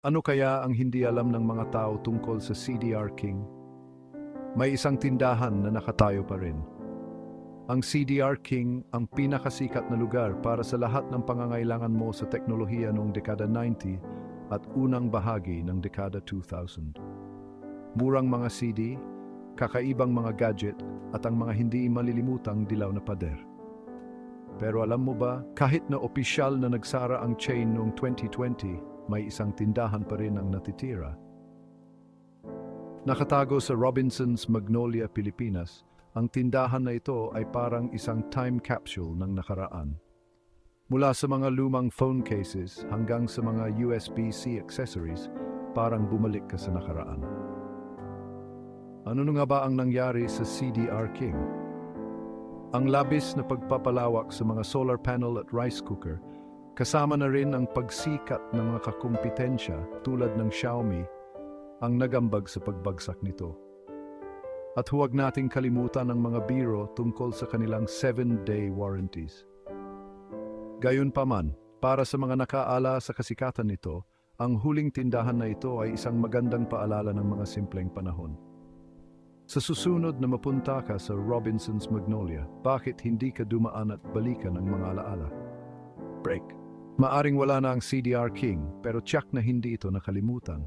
Ano kaya ang hindi alam ng mga tao tungkol sa CDR King? May isang tindahan na nakatayo pa rin. Ang CDR King ang pinakasikat na lugar para sa lahat ng pangangailangan mo sa teknolohiya noong dekada 90 at unang bahagi ng dekada 2000. Murang mga CD, kakaibang mga gadget at ang mga hindi malilimutang dilaw na pader. Pero alam mo ba, kahit na opisyal na nagsara ang chain noong 2020, may isang tindahan pa rin ang natitira. Nakatago sa Robinson's Magnolia, Pilipinas, ang tindahan na ito ay parang isang time capsule ng nakaraan. Mula sa mga lumang phone cases hanggang sa mga USB-C accessories, parang bumalik ka sa nakaraan. Ano nga ba ang nangyari sa CDR King? Ang labis na pagpapalawak sa mga solar panel at rice cooker, kasama na rin ang pagsikat ng mga kakumpetensya tulad ng Xiaomi, ang nagambag sa pagbagsak nito. At huwag nating kalimutan ang mga biro tungkol sa kanilang 7-day warranties. Gayunpaman, para sa mga nakaala sa kasikatan nito, ang huling tindahan na ito ay isang magandang paalala ng mga simpleng panahon. Sa susunod na mapunta ka sa Robinson's Magnolia, bakit hindi ka dumaan at balikan ang mga alaala? Break. Maaring wala na ang CDR King, pero tiyak na hindi ito nakalimutan.